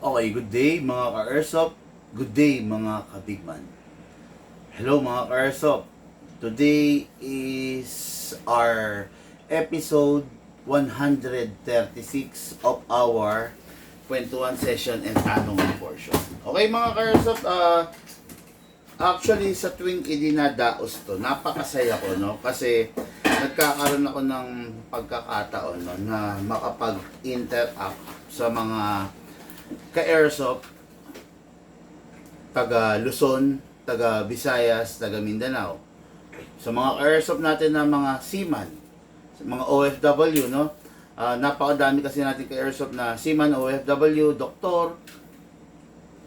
Okay, good day mga ka-Airsoft. Good day mga ka-Bigman. Hello mga ka-Airsoft. Today is our episode 136 of our kwentuhan session and tanong portion. Okay mga ka-Airsoft, actually sa tuwing idinadaos to, napakasaya ko, no? Kasi nagkakaroon ako ng pagkakataon, no, na makapag-interact sa mga ka-Airsoft, taga Luzon, taga Visayas, taga Mindanao. Sa mga Airsoft natin na mga seaman, mga OFW, no? Napakadami kasi natin ka-Airsoft na seaman, OFW, doktor,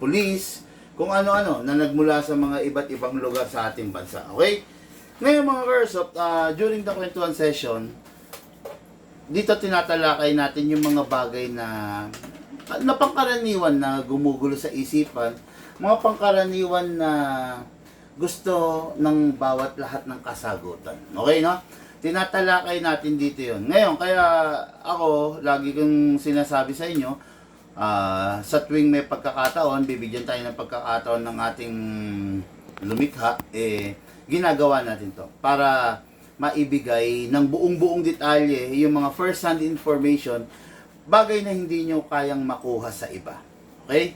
police, kung ano-ano na nagmula sa mga iba't ibang lugar sa ating bansa. Okay? Ngayon mga ka-Airsoft, during the kwentuhan session, dito tinatalakay natin yung mga bagay na pangkaraniwan na gumugulo sa isipan, mga pangkaraniwan na gusto ng bawat lahat ng kasagutan. Okay, no? Tinatalakay natin dito yon. Ngayon, kaya ako, lagi kong sinasabi sa inyo, sa tuwing may pagkakataon, bibigyan tayo ng pagkakataon ng ating lumikha, ginagawa natin to para maibigay ng buong-buong detalye yung mga first-hand information, bagay na hindi nyo kayang makuha sa iba. Okay?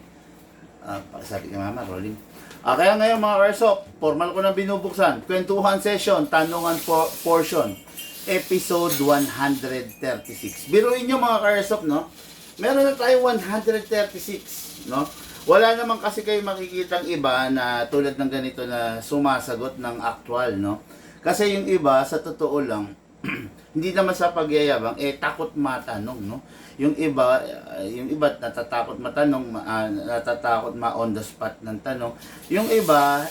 Sabi ka mama, rolling. Kaya ngayon mga Airsoft, formal ko na binubuksan. Kwentuhan session, tanungan portion. Episode 136. Biruin nyo mga Airsoft, no? Meron na tayo 136, no? Wala naman kasi kayo makikitang iba na tulad ng ganito na sumasagot ng actual, no? Kasi yung iba, sa totoo lang, hindi naman sa pagyayabang, takot matanong, no? Yung iba natatakot matanong, natatakot ma-on the spot ng tanong. Yung iba,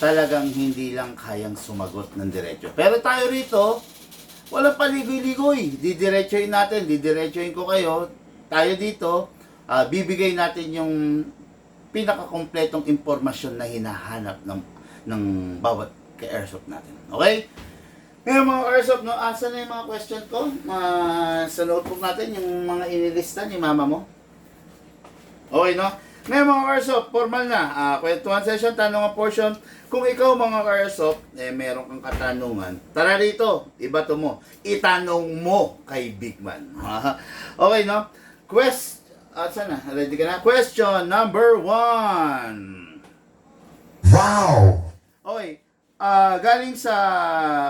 talagang hindi lang kayang sumagot ng diretso. Pero tayo rito, walang paligoy-ligoy. Didiretsoin ko kayo. Tayo dito, bibigay natin yung pinakakompletong impormasyon na hinahanap ng bawat ka-Airsoft natin. Okay? Ngayon mga Airsoft, no, asa na yung mga question ko? Sa notebook natin, yung mga inilista ni mama mo. Okay, no? Ngayon mga Airsoft, formal na. Kwentuhan session, tanong portion. Kung ikaw mga Airsoft, meron kang katanungan, tara rito, ibato mo. Itanong mo kay Bigman. Okay, no? Sana, ready ka na? Question number 1. Wow! Okay. Galing sa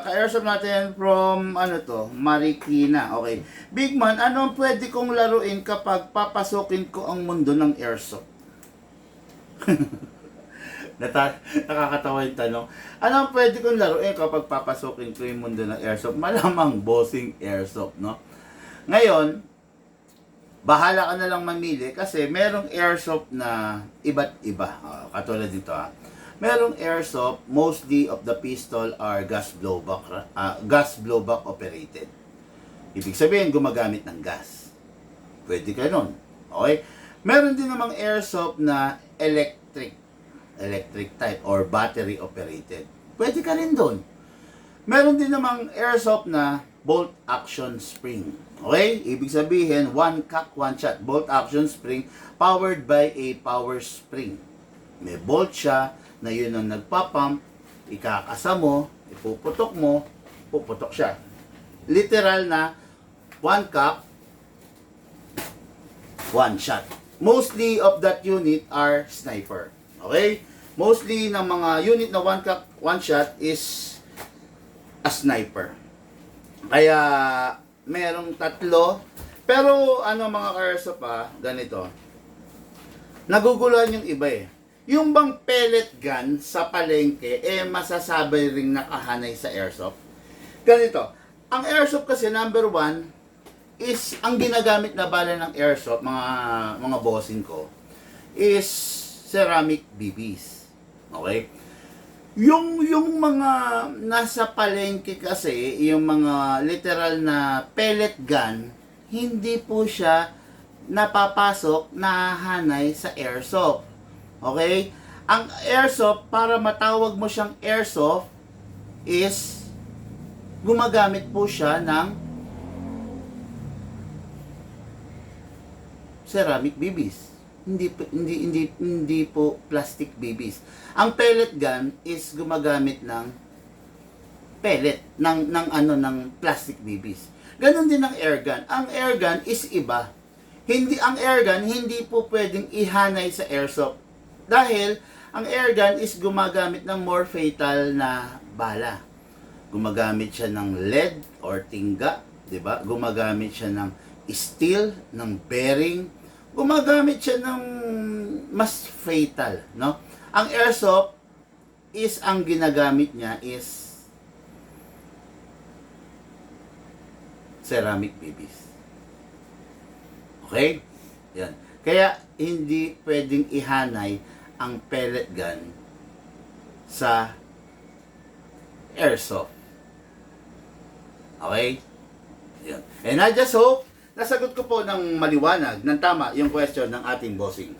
ka-Airsoft natin from Marikina. Okay. Bigman, ano ang pwede kong laruin kapag papasukin ko ang mundo ng Airsoft? Nakakatawa yung tanong. Ano ang pwede kong laruin kapag papasukin ko yung mundo ng Airsoft? Malamang bossing Airsoft, no? Ngayon, bahala ka na lang mamili kasi merong Airsoft na iba't iba. Katulad dito merong Airsoft, mostly of the pistol are gas blowback operated. Ibig sabihin, gumagamit ng gas. Pwede ka nun. Okay? Meron din namang Airsoft na electric type or battery operated. Pwede ka rin dun. Meron din namang Airsoft na bolt action spring. Okay? Ibig sabihin, one cock, one shot. Bolt action spring powered by a power spring. May bolt siya na yun ang nagpapump, ikakasa mo, ipuputok mo, puputok siya. Literal na one cock, one shot. Mostly of that unit are sniper. Okay? Mostly ng mga unit na one cock, one shot is a sniper. Kaya merong tatlo. Pero mga Airsoft ganito. Naguguluhan yung iba Yung bang pellet gun sa palengke, masasabi ring nakahanay sa Airsoft? Ganito, ang Airsoft kasi number 1 is, ang ginagamit na bala ng Airsoft, mga bossing ko, is ceramic BBs. Okay? Yung mga nasa palengke kasi, yung mga literal na pellet gun, hindi po siya napapasok, nahahanay sa Airsoft. Okay? Ang Airsoft, para matawag mo siyang Airsoft, is gumagamit po siya ng ceramic BBs. Hindi po plastic BBs. Ang pellet gun is gumagamit ng pellet ng plastic BBs. Ganon din ang air gun. Ang air gun is iba. Ang air gun hindi po pwedeng ihanay sa airsoft dahil ang air gun is gumagamit ng more fatal na bala. Gumagamit siya ng lead or tingga, 'di ba? Gumagamit siya ng steel, ng bearing, gumagamit siya ng mas fatal, no? Ang airsoft is ang ginagamit niya is ceramic BBs. Okay? Yan. Kaya hindi pwedeng ihanay ang pellet gun sa airsoft. Okay? Yan. And I just hope nasagot ko po ng maliwanag, ng tama, yung question ng ating bossing.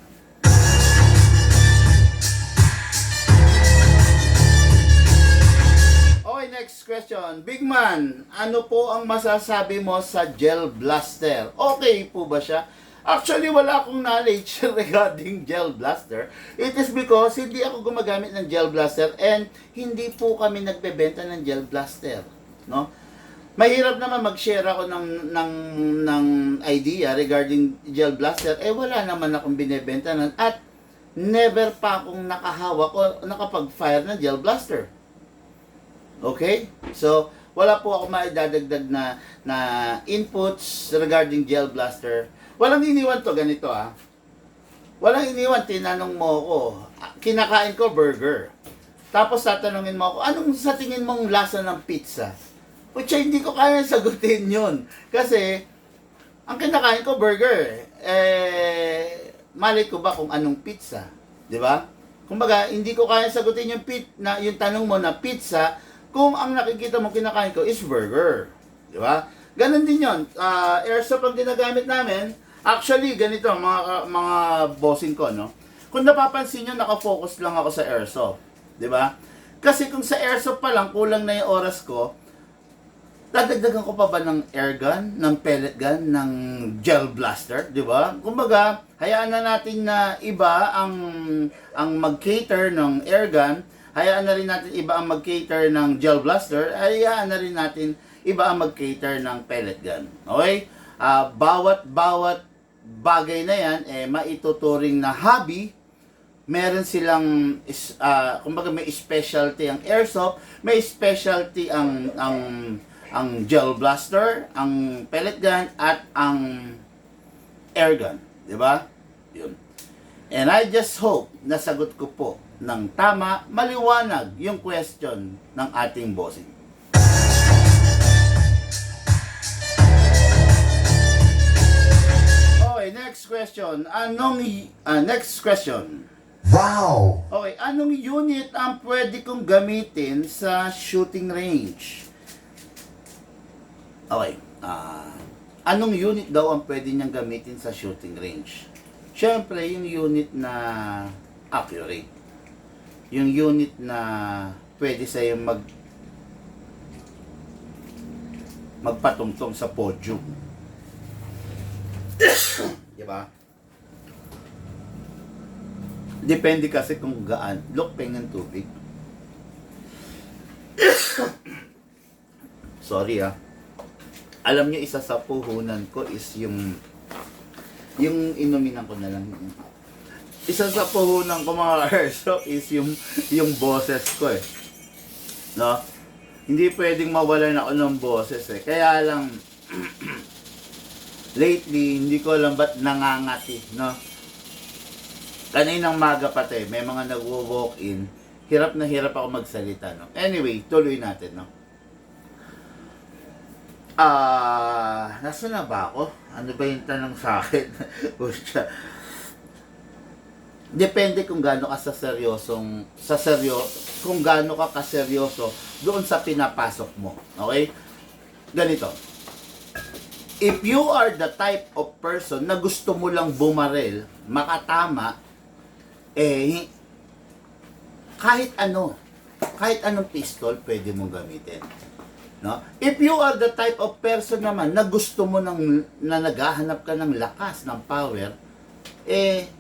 Okay, next question. Big man, ano po ang masasabi mo sa gel blaster? Okay po ba siya? Actually, wala akong knowledge regarding gel blaster. It is because hindi ako gumagamit ng gel blaster and hindi po kami nagbebenta ng gel blaster. No? Mahirap naman mag-share ako ng idea regarding gel blaster. Wala naman akong binebenta nun. At never pa akong nakahawak o nakapag-fire ng gel blaster. Okay? So, wala po ako maidadagdag na inputs regarding gel blaster. Walang iniwan to, ganito Walang iniwan, tinanong mo ako. Kinakain ko burger. Tapos tatanungin mo ako, anong sa tingin mong lasa ng pizza? Pucha, hindi ko kaya sagutin yun. Kasi, ang kinakain ko, burger. Malay ko ba kung anong pizza? Di ba? Kumbaga, hindi ko kaya sagutin yung tanong mo na pizza kung ang nakikita mo kinakain ko is burger. Di ba? Ganon din yun. Airsoft ang ginagamit namin. Actually, ganito, mga bossing ko, no? Kung napapansin nyo, nakafocus lang ako sa airsoft. Di ba? Kasi kung sa airsoft pa lang, kulang na yung oras ko, dadagdagan ko pa ba ng air gun, ng pellet gun, ng gel blaster, di ba? Kumbaga, hayaan na natin na iba ang mag-cater ng air gun, hayaan na rin natin iba ang mag-cater ng gel blaster, hayaan na rin natin iba ang mag-cater ng pellet gun. Okay? Bawat bagay na yan, maituturing na hobby, meron silang, kumbaga may specialty ang airsoft, may specialty ang gel blaster, ang pellet gun, at ang air gun. Di ba? Yun. And I just hope nasagot ko po ng tama, maliwanag yung question ng ating bossing. Okay, next question. Next question. Wow! Okay, anong unit ang pwede kong gamitin sa shooting range? Okay, anong unit daw ang pwede niyang gamitin sa shooting range? Siyempre, yung unit na accurate. Yung unit na pwede sa'yo magpatungtong sa podium. Diba? Depende kasi kung gaan. Look, pengen tubig. Sorry Alam niyo, isa sa puhunan ko is yung inuminan ko na lang. Isa sa puhunan ko mga airsoft is yung boses ko No? Hindi pwedeng mawalan ako ng boses Kaya lang lately, hindi ko alam ba't nangangati, no? Kaninang maga pati, may mga nagwo-walk-in, hirap na hirap ako magsalita, no? Anyway, tuloy natin, no? Nasa na ba ako? Ano ba yung tanong sa akin? Depende kung gaano ka kung gaano ka kaseryoso doon sa pinapasok mo. Okay? Ganito. If you are the type of person na gusto mo lang bumarel, makatama, kahit anong pistol pwede mong gamitin. No? If you are the type of person naman na gusto mo na naghahanap ka ng lakas, ng power,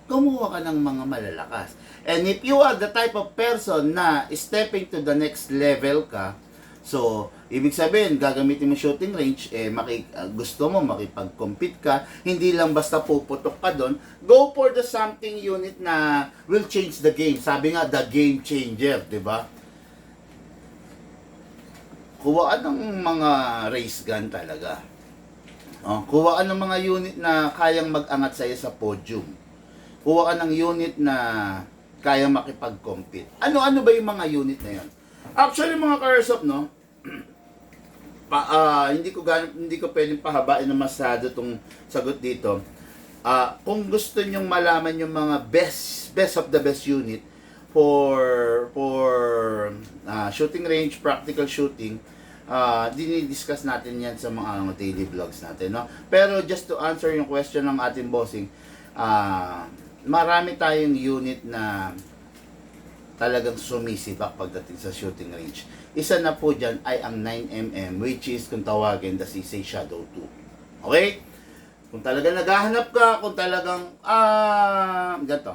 kumuha ka ng mga malalakas. And if you are the type of person na stepping to the next level ka, so, ibig sabihin, gagamitin mo shooting range, gusto mo makipag-compete ka, hindi lang basta puputok ka doon, go for the something unit na will change the game. Sabi nga, the game changer, di ba? Kuhaan ng mga race gun talaga. Kuhaan ng mga unit na kayang mag-angat sa'yo sa podium. Kuhaan ng unit na kayang makipag-compete. Ano ba yung mga unit na yun? Actually, mga ka-airsoft, no? Hindi ko pwedeng pahabain na masyado tong sagot dito. Kung gusto nyong malaman yung mga best of the best unit for shooting range, practical shooting, dinidiscuss natin yan sa mga daily vlogs natin, no? Pero just to answer yung question ng ating bossing, marami tayong unit na talagang sumisibak pagdating sa shooting range. Isa na po dyan ay ang 9mm, which is kung tawagin the CC Shadow 2. Okay? Kung talagang naghahanap ka, kung talagang ganito.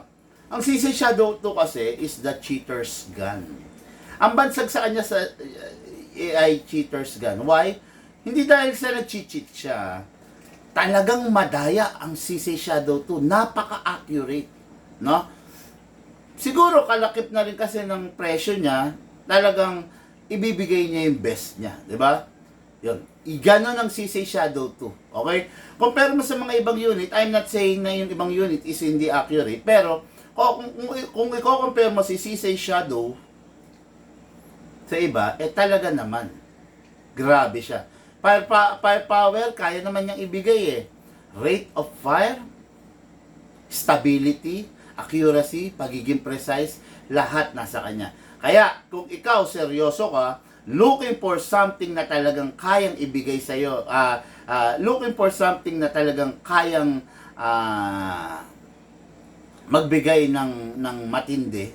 Ang CC Shadow 2 kasi is the cheater's gun. Ang bansag sa kanya sa AI cheater's gun. Why? Hindi dahil sa nag-cheat siya. Talagang madaya ang CC Shadow 2. Napaka-accurate. No? Siguro kalakip na rin kasi ng presyo niya, talagang ibibigay niya yung best niya. Diba? Yun. Ganon ang CC Shadow 2. Okay? Compare mo sa mga ibang unit, I'm not saying na yung ibang unit is hindi accurate, pero kung i-compare mo si CC Shadow sa iba, talaga naman. Grabe siya. Firepower, kaya naman niyang ibigay Rate of fire, stability, accuracy, pagiging precise, lahat nasa kanya. Kaya, kung ikaw seryoso ka, looking for something na talagang kayang ibigay sa'yo, looking for something na talagang kayang magbigay ng matindi,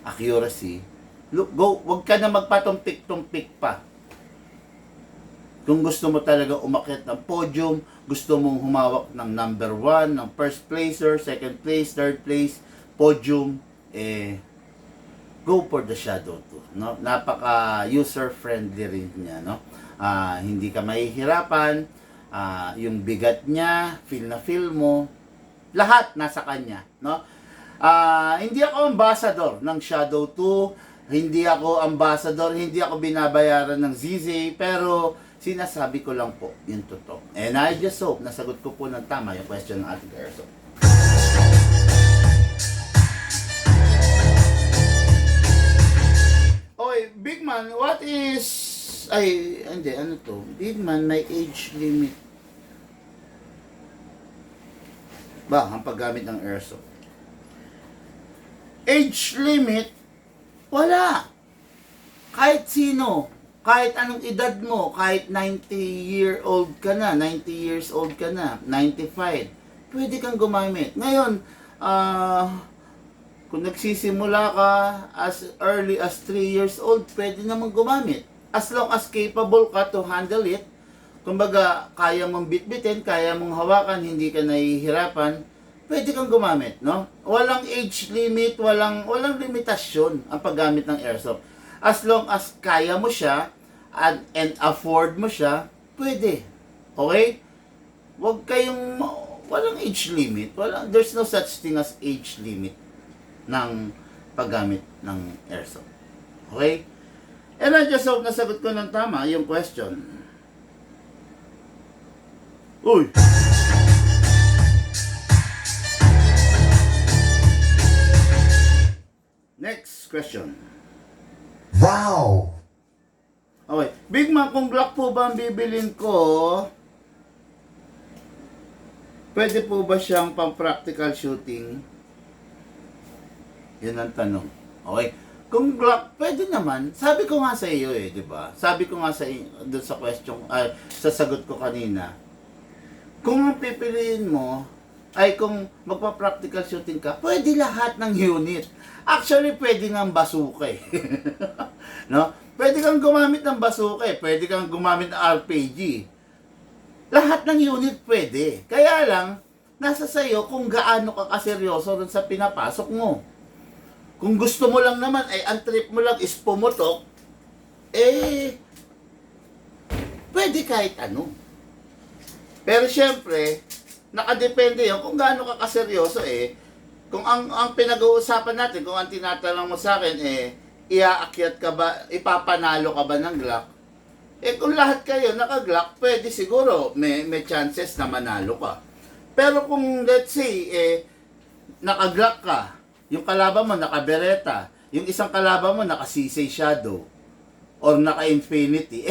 accuracy, wag ka na magpatumpik-tumpik pa. Kung gusto mo talaga umakyat ng podium, gusto mong humawak ng number 1, ng first placer, second place, third place, podium, go for the Shadow 2. No? Napaka user-friendly rin niya. No? Hindi ka mahihirapan, yung bigat niya, feel na feel mo, lahat nasa kanya. No? Hindi ako ambassador ng Shadow 2, hindi ako ambassador, hindi ako binabayaran ng ZZ, pero sinasabi ko lang po yung totoo. And I just hope nasagot ko po ng tama yung question ng ating airsoft. Okay, Big Man, what is... ano to? Big Man, may age limit ba ang paggamit ng airsoft? Age limit? Wala. Kahit sino, kahit anong edad mo, kahit 90-year-old ka na, 90 years old ka na, 95, pwede kang gumamit. Ngayon, kung nagsisimula ka as early as 3 years old, pwede namang gumamit. As long as capable ka to handle it, kumbaga, kaya mong bitbitin, kaya mong hawakan, hindi ka nahihirapan, pwede kang gumamit, no? Walang age limit, walang limitasyon ang paggamit ng airsoft. As long as kaya mo siya and afford mo siya, pwede. Okay? Walang age limit. There's no such thing as age limit ng paggamit ng airsoft. Okay? And I just hope nasagot ko ng tama yung question. Uy! Next question. Wow! Okay. Big Man, kung Glock po ba ang bibilin ko, pwede po ba siyang pang-practical shooting? Yan ang tanong. Okay. Kung Glock, pwede naman. Sabi ko nga sa iyo di ba? Sabi ko nga sa doon sa question, sa sagot ko kanina. Kung ang pipiliin mo, ay kung magpa-practical shooting ka, pwede lahat ng unit. Actually, pwede ng bazooka eh. No? Pwede kang gumamit ng bazooka eh. Pwede kang gumamit ng RPG. Lahat ng unit pwede. Kaya lang, nasa sayo kung gaano ka kaseryoso dun sa pinapasok mo. Kung gusto mo lang naman, ay ang trip mo lang is pumutok, eh, pwede kahit ano. Pero syempre, nakadepende yun kung gaano ka kaseryoso eh. Kung ang pinag-uusapan natin, kung ang tinatanong mo sa akin eh, iaakyat ka ba, ipapanalo ka ba ng Glock? Eh kung lahat kayo naka-Glock, pwede siguro may chances na manalo ka. Pero kung let's say, naka-Glock ka, yung kalaban mo naka-Beretta, yung isang kalaban mo naka-CC Shadow, or naka-Infinity,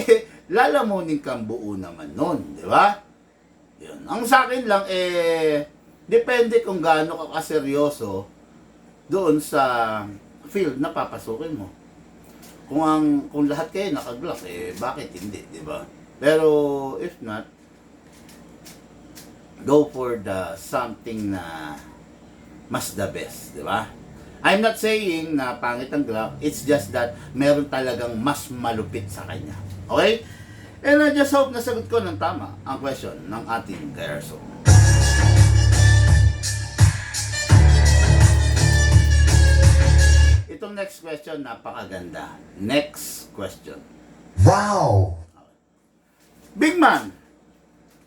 lalamunin kang buo naman nun, di ba? Yun. Ang sa akin lang, depende kung gaano ka kaseryoso doon sa field na papasukin mo. Kung lahat kayo naka-Glock, bakit hindi, di ba? Pero if not, go for the something na mas the best, di ba? I'm not saying na pangit ang Glock, it's just that meron talagang mas malupit sa kanya. Okay? And I just hope nasagot ko ng tama ang question ng ating ka-airsoft. Itong next question, napakaganda. Next question. Wow! Big man,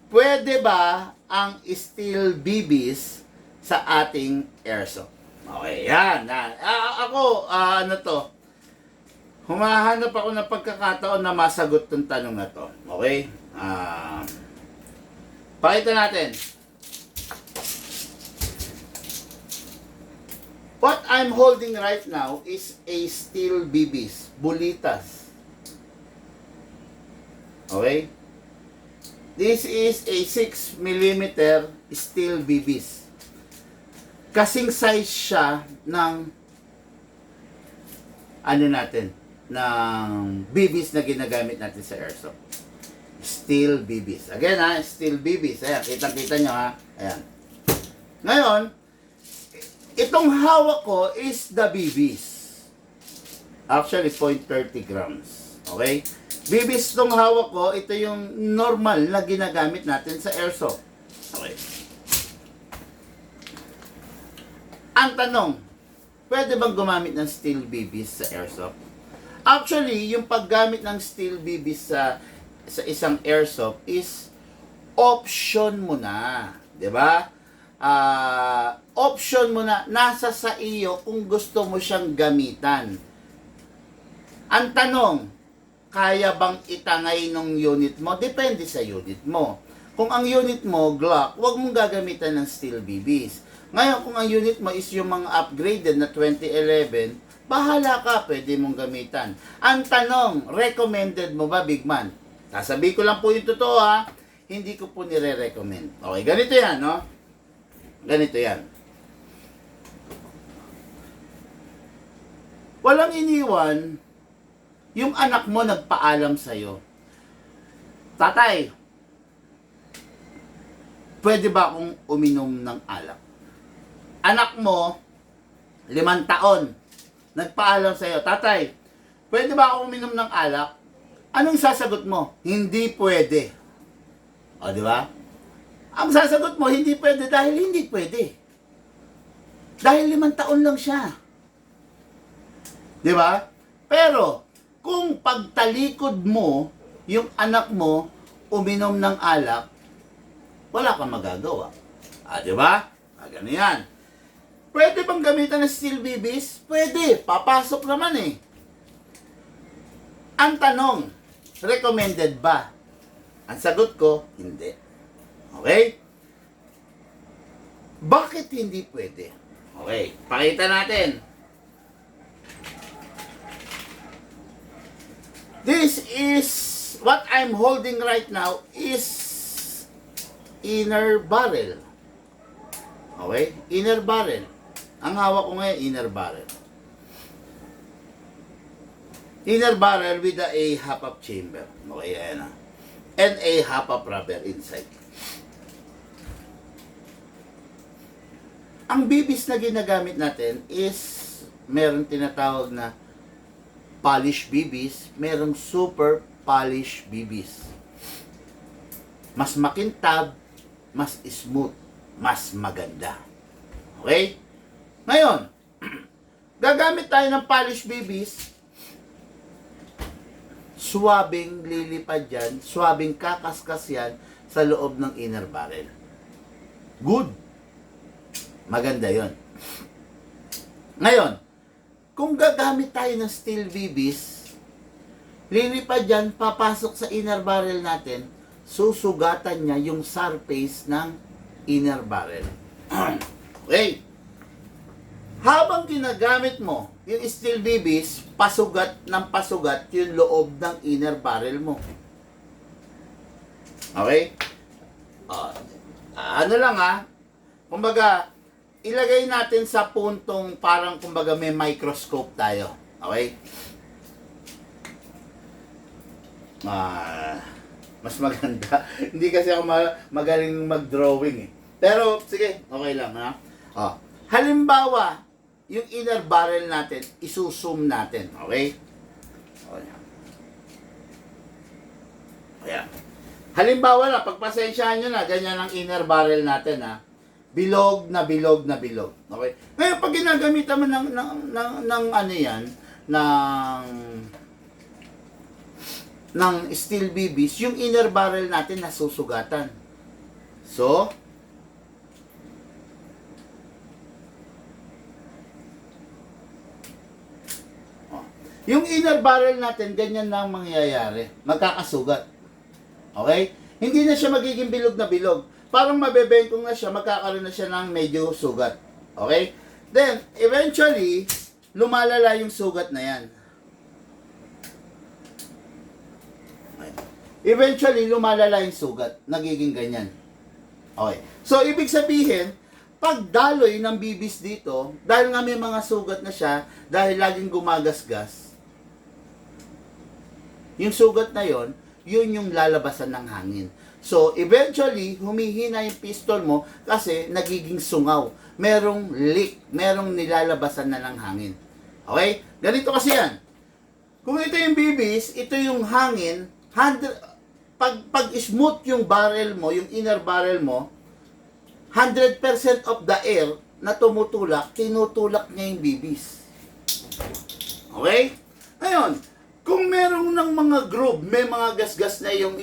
pwede ba ang steel BBs sa ating airsoft? Okay, yan. Ano to? Humahanap ako ng pagkakataon na masagot tong tanong na to. Okay? Pakita natin. What I'm holding right now is a steel BBs. Bulitas. Okay? This is a 6mm steel BBs. Kasing size siya ng ng BBs na ginagamit natin sa airsoft. Steel BBs. Again steel BBs. Ayan, kitang-kita nyo Ayan. Ngayon, itong hawak ko is the BBs. Actually, 0.30 grams. Okay? BBs itong hawak ko, ito yung normal na ginagamit natin sa airsoft. Okay. Ang tanong, pwede bang gumamit ng steel BBs sa airsoft? Actually, yung paggamit ng steel BBs sa isang airsoft is option mo na. 'Di ba? Option mo na, nasa sa iyo kung gusto mo siyang gamitan. Ang tanong, kaya bang itangay ng unit mo? Depende sa unit mo. Kung ang unit mo, Glock, huwag mong gagamitan ng steel BBs. Ngayon, kung ang unit mo is yung mga upgraded na 2011, bahala ka, pwede mong gamitan. Ang tanong, recommended mo ba, big man? Sasabihin ko lang po yung totoo hindi ko po nire-recommend. Okay, ganito yan, no? Ganito yan. Walang iniwan, yung anak mo nagpaalam sa'yo. Tatay, pwede ba akong uminom ng alak? Anak mo, 5 taon, nagpaalam sa'yo, tatay, pwede ba akong uminom ng alak? Anong sasagot mo? Hindi pwede. O, di ba? Ang sasagot mo, hindi pwede dahil hindi pwede. Dahil 5 taon lang siya. Di ba? Pero, kung pagtalikod mo, yung anak mo, uminom ng alak, wala kang magagawa. Di ba? Ganun yan. Pwede bang gamitan ng steel BBs? Pwede. Papasok naman eh. Ang tanong, recommended ba? Ang sagot ko, hindi. Okay? Bakit hindi pwede? Okay, pakita natin. This is, what I'm holding right now is inner barrel. Okay? Inner barrel. Ang hawak ko ngayon, inner barrel. Inner barrel with a half-up chamber. Okay, ayan And a half-up rubber inside. Ang bibis na ginagamit natin is meron tinatawag na polish bibis, merong super polish bibis. Mas makintab, mas smooth, mas maganda. Okay? Ngayon, gagamit tayo ng polish bibis, swabing lilipad yan, swabing kakaskas yan sa loob ng inner barrel. Good. Maganda yon. Ngayon, kung gagamit tayo ng steel bibis, lilipad yan, papasok sa inner barrel natin, susugatan niya yung surface ng inner barrel. Okay. Habang ginagamit mo yung steel bibis, pasugat ng pasugat yung loob ng inner barrel mo. Okay? Ano lang kumbaga, ilagay natin sa puntong parang kumbaga may microscope tayo. Okay? Mas maganda. Hindi kasi ako magaling mag-drawing eh. Pero, sige, okay lang halimbawa, yung inner barrel natin, isusum natin. Okay? Ayan. Halimbawa na, pagpasensyahan nyo na, ganyan ang inner barrel natin Bilog na bilog na bilog. Okay? Ngayon, pag ginagamitan mo ng ano yan, ng steel bibis, yung inner barrel natin nasusugatan. So, yung inner barrel natin, ganyan na ang mangyayari. Magkakasugat. Okay? Hindi na siya magiging bilog na bilog. Parang mabebengkong na siya, magkakaroon na siya ng medyo sugat. Okay? Then, eventually, lumalala yung sugat na yan. Eventually, lumalala yung sugat. Nagiging ganyan. Okay. So, ibig sabihin, pag daloy ng bibis dito, dahil nga may mga sugat na siya, dahil laging gumagasgas, yung sugat na yon, yun yung lalabasan ng hangin. So, eventually, humihina yung piston mo kasi nagiging sungaw. Merong leak, merong nilalabasan na ng hangin. Okay? Ganito kasi yan. Kung ito yung bibis, ito yung hangin, pag smooth yung barrel mo, yung inner barrel mo, 100% of the air na tumutulak, tinutulak niya yung bibis. Okay? Ngayon, kung merong ng mga groove, may mga gasgas na yung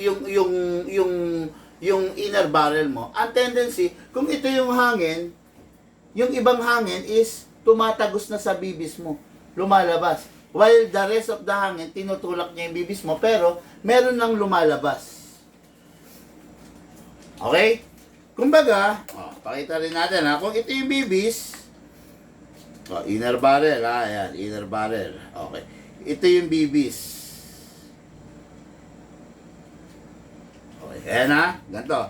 inner barrel mo, ang tendency, kung ito yung hangin, yung ibang hangin is tumatagos na sa bibis mo, lumalabas. While the rest of the hangin, tinutulak niya yung bibis mo, pero meron nang lumalabas. Okay? Kumbaga, pakita rin natin kung ito yung bibis, inner barrel, ayan, inner barrel. Okay. Ito yung bibis. Okay, ayan ganito.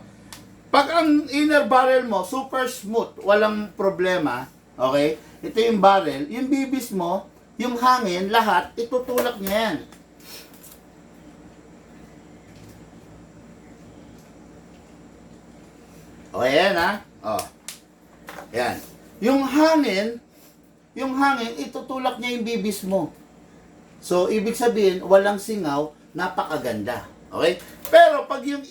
Pag ang inner barrel mo, super smooth, walang problema, okay? Ito yung barrel, yung bibis mo, yung hangin, lahat, itutulak niya yan. Okay, yan Yan. Yung hangin, itutulak niya yung bibis mo. So, ibig sabihin, walang singaw, napakaganda. Okay? Pero, pag yung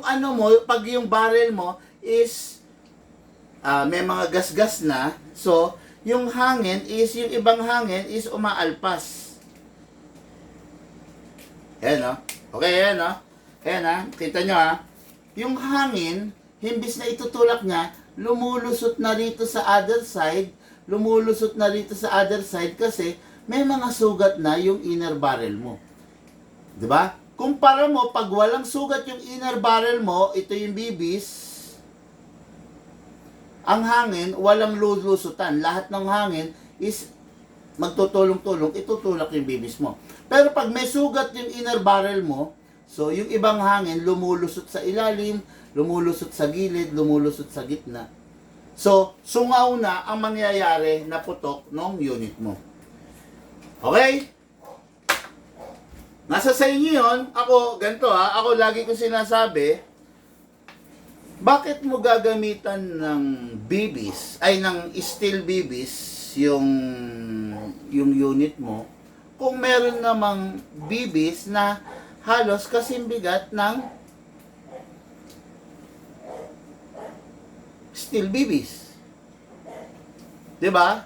ano mo, pag yung barrel mo is may mga gasgas na, so, yung hangin is, yung ibang hangin is umaalpas. Ayan, Okay, ayan, Ayan, kita nyo, Yung hangin, himbis na itutulak niya, lumulusot na rito sa other side, kasi may mga sugat na yung inner barrel mo. 'Di ba? Kumpara mo, pag walang sugat yung inner barrel mo, ito yung bibis, ang hangin, walang lulusutan. Lahat ng hangin is magtutulong-tulong, itutulak yung bibis mo. Pero pag may sugat yung inner barrel mo, so yung ibang hangin, lumulusot sa ilalim, lumulusot sa gilid, lumulusot sa gitna. So, sungaw na ang mangyayari na putok ng unit mo. Okay? Nasa sa inyo yun. Ako, ganito Ako lagi ko sinasabi, Bakit mo gagamitan ng bibis, ay ng steel bibis, yung unit mo, kung meron namang bibis na halos kasing bigat ng steel bibis? 'Di ba?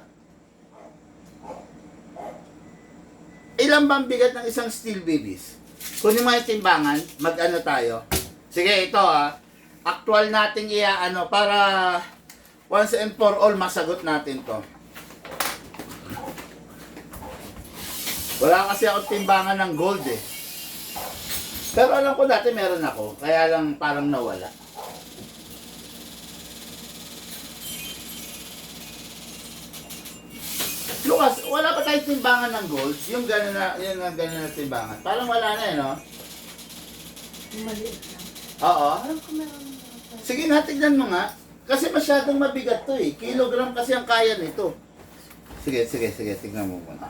Ilan bang bigat ng isang steel bibis? Kunin mo yung timbangan, mag-ano tayo. Sige, ito actual nating iaano para once and for all masagot natin to. Wala kasi ako timbangan ng gold eh. Pero alam ko dati meron ako, kaya lang parang nawala. Lucas, wala pa tayong timbangan ng gold? Yung gano'n na, yung gano'n na timbangan. Parang wala na eh, no? Maliit lang. Oo. Alam ko meron. Sige nga, tignan mo nga. Kasi masyadong mabigat to eh. Kilogram kasi ang kaya nito. Sige, tignan mo muna.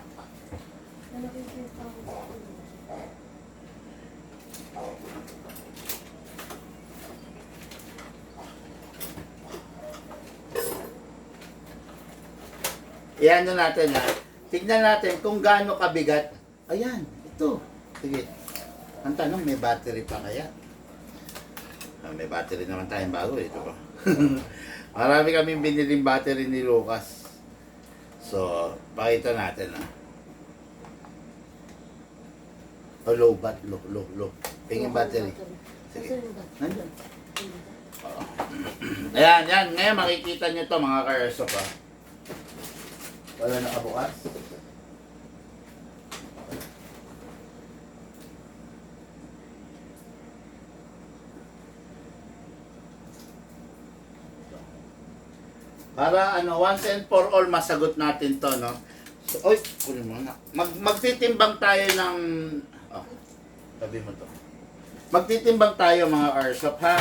Nakikita ko. Iyan na natin Tignan natin kung gaano kabigat. Ayan, ito. Sige. Ang tanong, may battery pa kaya? May battery naman tayong bago eh. Ito pa. Marami kaming biniling battery ni Lucas. So, pakita natin Oh, low bat, low. Pingin battery. Sige. Nandyan. Oo. Ayan, yan. Ngayon makikita nyo to mga ka-airsoft Wala nakabukas. Para once and for all masagot natin to, no? So, oy, kunin mo na. Magtitimbang tayo ng sabi mo to. Magtitimbang tayo mga airsoft, ha?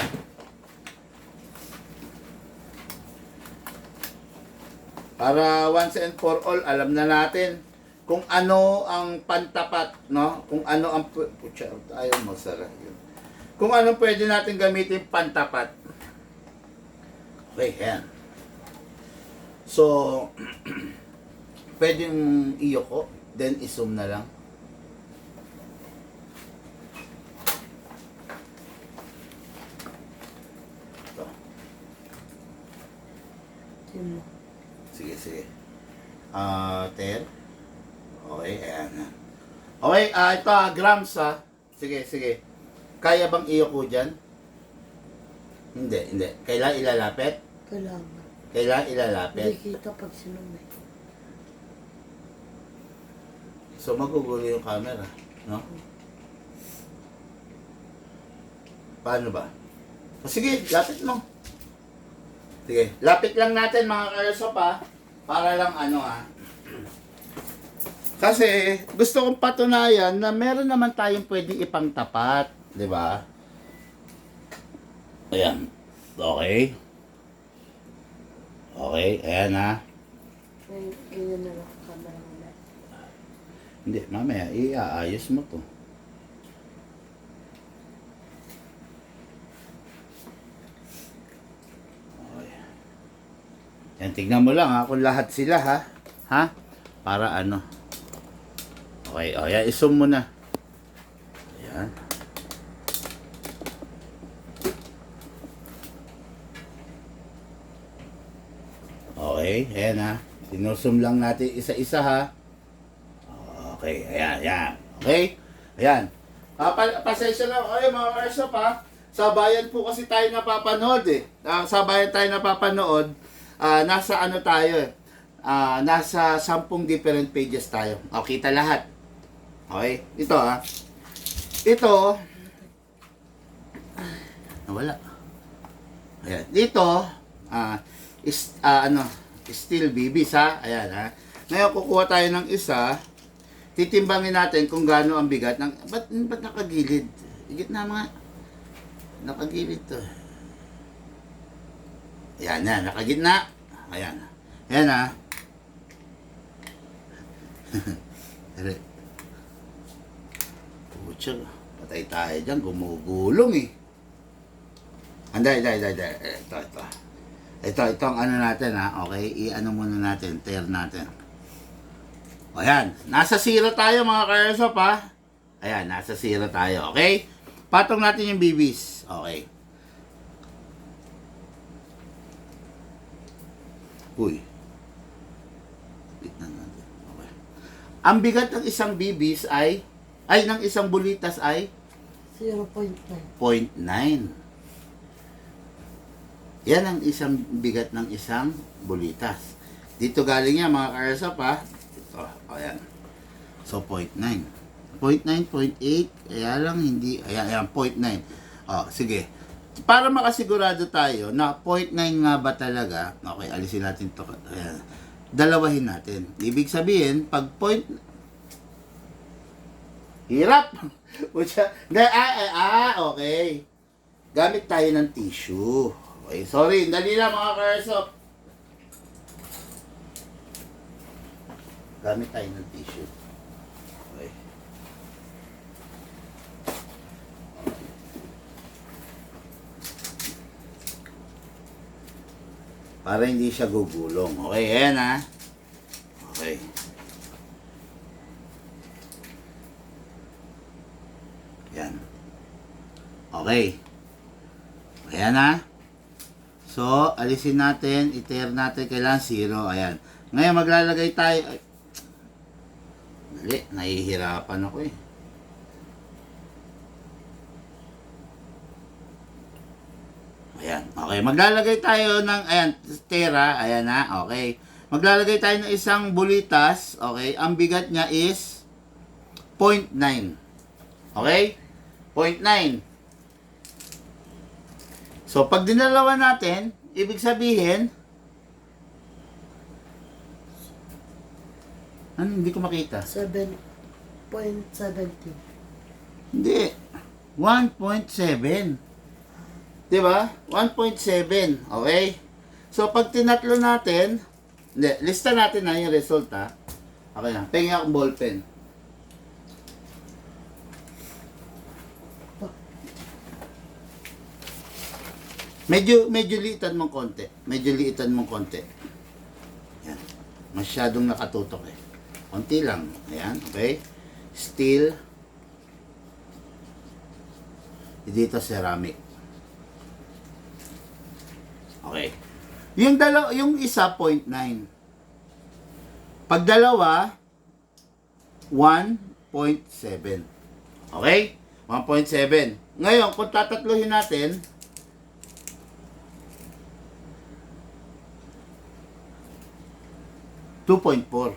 Para once and for all, alam na natin kung ano ang pantapat, no? Kung ano ang ayaw magsara yun. Kung ano pwede natin gamitin pantapat. Okay, yan. So, pwedeng i-yoko, then i-zoom na lang. Ito. Sige. 10. Okay, ayan na. Okay, ito grams Sige. Kaya bang i-yoko dyan? Hindi. Kailangan ilalapit? Kailangan ilalapit. Hindi kita pag sinumay. So magugulo yung camera, no? Paano ba? Sige, lapit mo. Sige, lapit lang natin mga ka-airsoft para lang Kasi gusto kong patunayan na meron naman tayong pwedeng ipangtapat, di ba? Ayan. Okay. Okay, ayan Ganyan na lang ang camera ulit. Hindi, mamaya, iaayos mo to. Okay. Yan, tignan mo lang kung lahat sila Ha? Para Okay, yan, i-zoom mo na. Ayan. Okay, ayan Sinusum lang natin isa-isa Okay, ayan. Okay? Ayan. Pasensya na kayo mga airsoft Sa bayan po kasi tayo napapanood sa bayan tayo napapanood, nasa tayo nasa 10 different pages tayo. Kita lahat. Okay? Ito Ito. Nawala. Ayan. Dito, steel bibis Ayan Ngayon kukuha tayo ng isa. Titimbangin natin kung gaano ang bigat ng ba't nakagilid? Higit na mga nakagilid to. Ayan nakagitna. Ayan. Ayan Pucha, patay tayo dyan, gumugulong Hindi. Ito. Ito ang ano natin ha. Okay, i-ano muna natin, tear natin. O yan, nasa 0 tayo mga ka-airsoft ha. Ayan, nasa 0 tayo, okay? Patong natin yung BBs. Okay. Uy. Tignan natin. Okay. Ang bigat ng isang BBs ay ng isang bulitas ay 0.9. 0.9. Yan ang isang bigat ng isang bulitas. Dito galing yan mga ka-airsoft ha. Ito, ayan. So 0.9. 0.9, 0.8, kaya lang hindi, ayan, 0.9. Sige. Para makasigurado tayo na 0.9 nga ba talaga, okay, alisin natin to. Ayan. Dalawahin natin. Ibig sabihin, pag hirap! Okay. Gamit tayo ng tissue. Okay, sorry, dali lang mga ka-airsoft. Gamit tayo ng tissue. Okay. Para hindi siya gugulong. Okay, ayan ha. Okay. Yan. Okay. Ayan ha. So, alisin natin, i-tear natin, kailangan 0. Ayan. Ngayon, maglalagay tayo. Ay. Dali, nahihirapan ako eh. Ayan, okay. Maglalagay tayo ng, ayan, tera, ayan na, okay. Maglalagay tayo ng isang bulitas, okay. Ang bigat niya is 0.9. Okay? 0.9. So, pag dinalawa natin, ibig sabihin, ano, hindi ko makita. 7.70. Hindi. 1.7. Diba? 1.7. Okay? So, pag tinatlo natin, hindi, lista natin na yung result ha. Okay na. Pengi akong ballpen. Medyo liitan mong konti. Medyo liitan mong konti. Yan. Masyadong nakatutok eh. Konti lang. Ayan. Okay? Steel. Dito ceramic. Okay. Yung isa 0.9. Pag dalawa 1.7. Okay? 1.7. Ngayon, kung tatatluhin natin, $2.4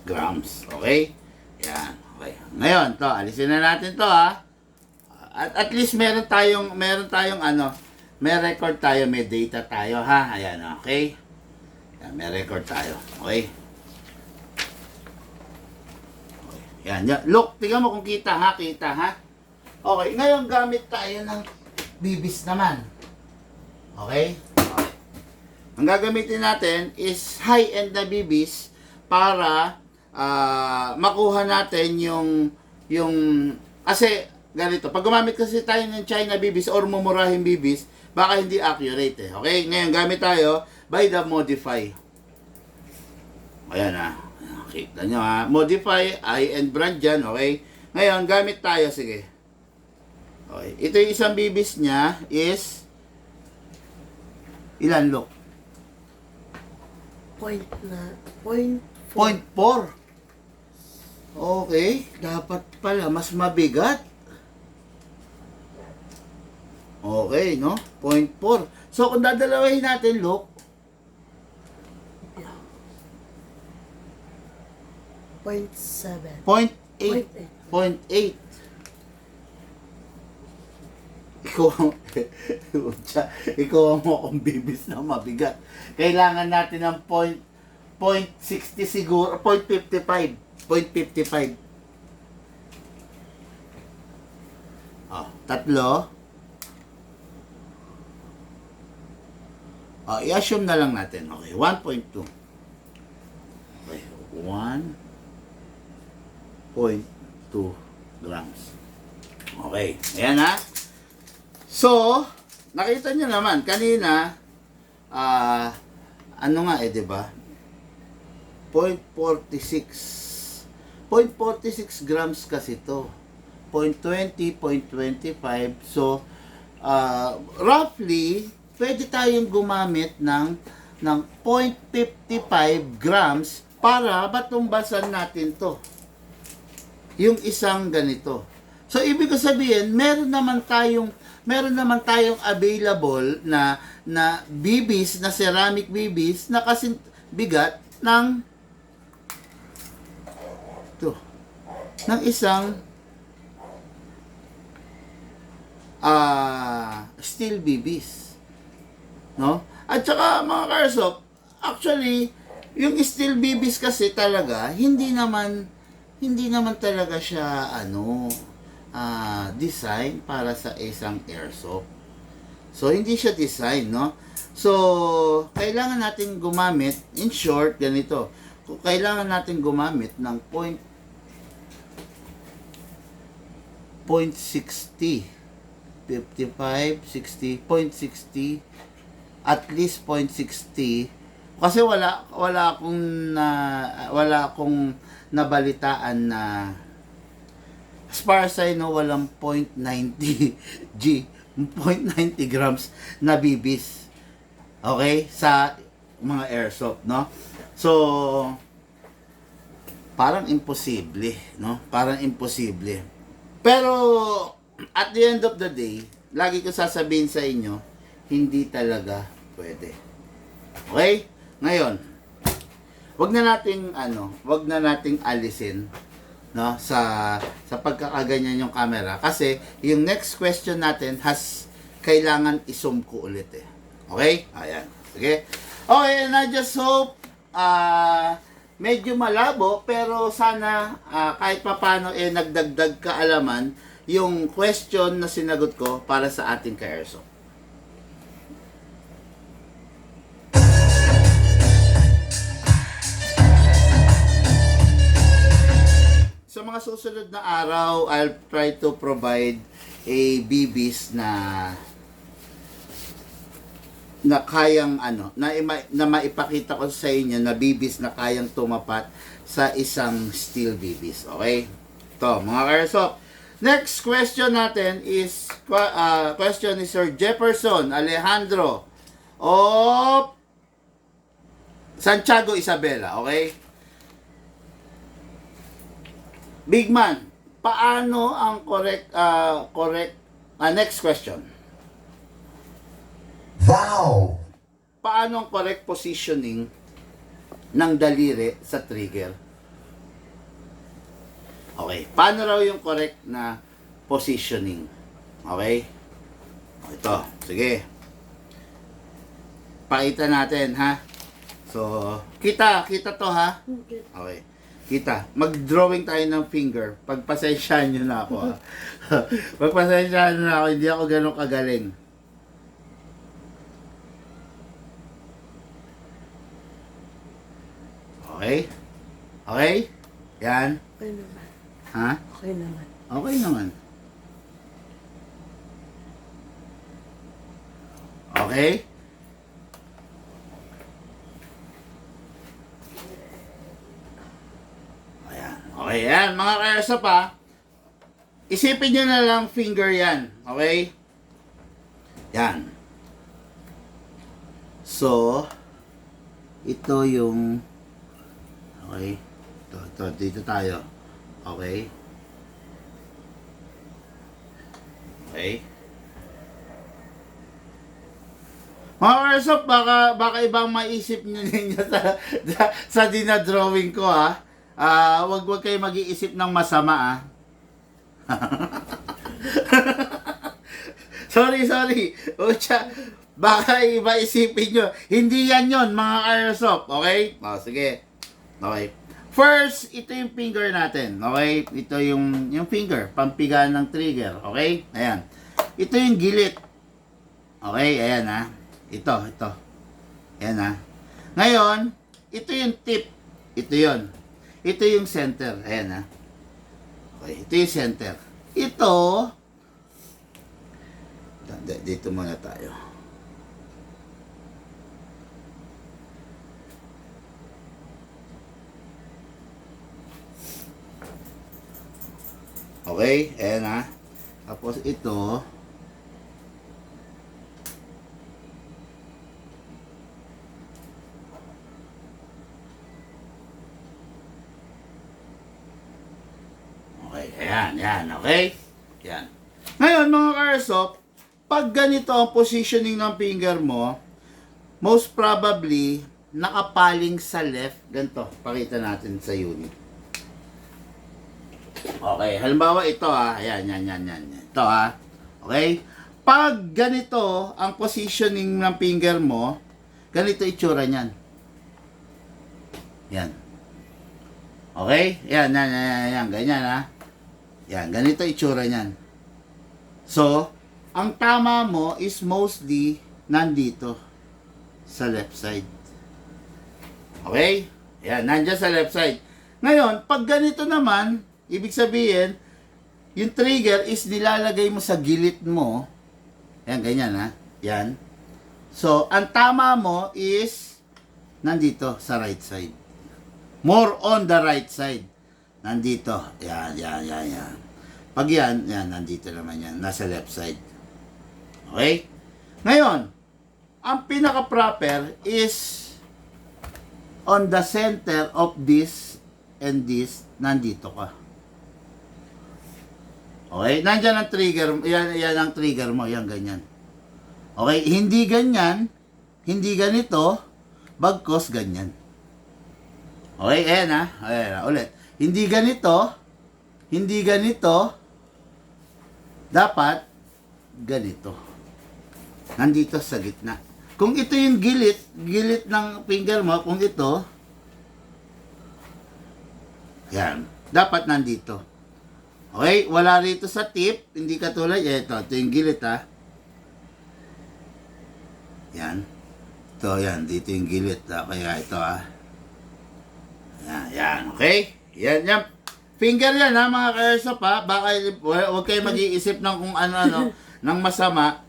grams. Okay? Yan. Okay. Ngayon, to, alisin na natin to ha. At least meron tayong ano, may record tayo, may data tayo ha. Ayan, okay? Yan, may record tayo. Okay? Okay. Yan, yan. Look, tingnan mo kung kita ha. Okay, ngayon gamit tayo ng bibis naman. Okay? Okay. Ang gagamitin natin is high-end na bibis para makuha natin yung kasi ganito, pag gumamit kasi tayo ng China bibis or mumurahing bibis, baka hindi accurate eh. Okay, ngayon gamit tayo by the Modify. Ayan ha. Kita nyo ha. Modify, high-end brand dyan, okay? Ngayon, gamit tayo, sige. Okay, ito yung isang bibis niya is ilan look? 0.4. Okay, dapat pala mas mabigat. Okay, no? 0.4. So, kung dadalawahin natin, look. 0.7. 0.8. 0.8. Ikaw mo kung bibis na mabigat. Kailangan natin ng 0.60 siguro, 0.55. 0.55. Tatlo. I-assume na lang natin. Okay, 1.2. Okay, 1.2 grams. Okay, ayan ha. So, nakita nyo naman, kanina, ano nga di ba? 0.46. 0.46 grams kasi to. 0.20, 0.25. So, roughly, pwede tayong gumamit ng 0.55 grams para batumbasan natin to. Yung isang ganito. So, ibig ko sabihin, meron naman tayong available na bibis, na ceramic bibis na kasing bigat ng isang steel bibis. No? At saka mga karsop, actually, yung steel bibis kasi talaga, hindi naman talaga siya design para sa isang airsoft. So, hindi siya design, no? So, kailangan natin gumamit, in short, ganito. Kailangan natin gumamit ng 0.60, 55, 60, 0.60, at least 0.60, kasi wala akong nabalitaan na, as far as I know, walang 0.90 grams na bibis. Okay? Sa mga airsoft, no? So, parang imposible, no? Parang imposible. Pero, at the end of the day, lagi ko sasabihin sa inyo, hindi talaga pwede. Okay? Ngayon, wag na nating alisin, no, sa pagkakaganyan yung camera, kasi yung next question natin kailangan i-zoom ko ulit eh. Okay? Ayan. Sige. Okay, and I just hope medyo malabo, pero sana kahit papano nagdagdag kaalaman yung question na sinagot ko para sa ating ka-airsoft. Sa mga susunod na araw, I'll try to provide a BBs na kayang na maipakita ko sa inyo na BBs na kayang tumapat sa isang steel BBs. Okay? Ito, mga ka-airsoft. Next question natin is question ni Sir Jefferson Alejandro of Santiago, Isabela. Okay? Big man, paano ang next question. Wow! Paano ang correct positioning ng daliri sa trigger? Okay, paano raw yung correct na positioning? Okay? Ito, sige. Pakita natin, ha? So, kita to, ha? Okay. Kita. Mag-drawing tayo ng finger. Pagpasensyahan nyo na ako, ha? Pagpasensyahan nyo na ako, hindi ako ganun kagaling. Okay? Okay? Yan. Okay naman. Ha? Okay naman. Okay naman. Okay? Ayan. Okay, yan. Mga ka-airsoft, ha? Isipin nyo na lang finger yan. Okay? Yan. So, ito yung okay. Ito, dito tayo. Okay. Okay. Mga ka-airsoft, baka ibang maisip nyo ninyo sa dinadrawing ko, ha. Wag kayo mag-iisip ng masama, ha. sorry. Ucha, baka iba isipin nyo. Hindi yan yon, mga airsoft. Okay? O, sige. Okay. First, ito yung finger natin. Okay? Ito yung finger. Pampigaan ng trigger. Okay? Ayan. Ito yung gilid. Okay? Ayan, ha. Ito. Ayan, ha. Ngayon, ito yung tip. Ito yon. Ito yung center. Ayan, ha. Okay, ito yung center. Ito, Dito muna tayo. Okay, ayan ha. Tapos ito, okay, ayan, okay? Yan. Ngayon, mga ka-airsoft, pag ganito ang positioning ng finger mo, most probably, nakapaling sa left. Ganito, pakita natin sa unit. Okay, halimbawa ito ayan. Ito okay? Pag ganito ang positioning ng finger mo, ganito itsura niyan. Yan. Okay? Yan, ganyan Yan, ganito itsura niyan. So, ang tama mo is mostly nandito sa left side. Okay? Yan, nandiyan sa left side. Ngayon, pag ganito naman, ibig sabihin, yung trigger is nilalagay mo sa gilid mo. Yan, ganyan Yan. So, ang tama mo is nandito sa right side. More on the right side. Nandito. Yan. Pag yan, nandito naman yan. Nasa left side. Okay? Ngayon, ang pinaka-proper is on the center of this and this, nandito ka. Okay? Nandyan ang trigger, yan ang trigger mo, yan ganyan. Okay? Hindi ganyan, hindi ganito, bagkos ganyan. Okay? Ayan ulit. Hindi ganito, dapat ganito. Nandito sa gitna. Kung ito yung gilit ng finger mo, kung ito, yan, dapat nandito. Okay? Wala rito sa tip, hindi katulad, ito yung gilit Yan. Ito, yan, dito yung gilit kaya ito Yan, okay? Yan. Finger yan mga ka-airsoft baka huwag kayo mag-iisip ng kung ano, ng masama.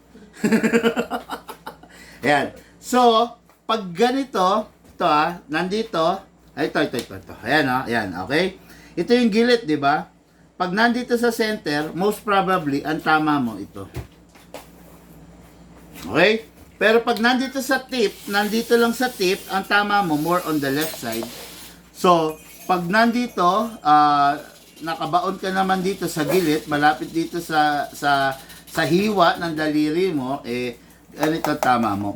Yan. So, pag ganito, ito nandito, ito. Ayan, okay? Ito yung gilid, di ba? Pag nandito sa center, most probably, ang tama mo ito. Okay? Pero pag nandito sa tip, nandito lang sa tip, ang tama mo, more on the left side. So, pag nandito, nakabaon ka naman dito sa gilid, malapit dito sa hiwa ng daliri mo, ganito tama mo.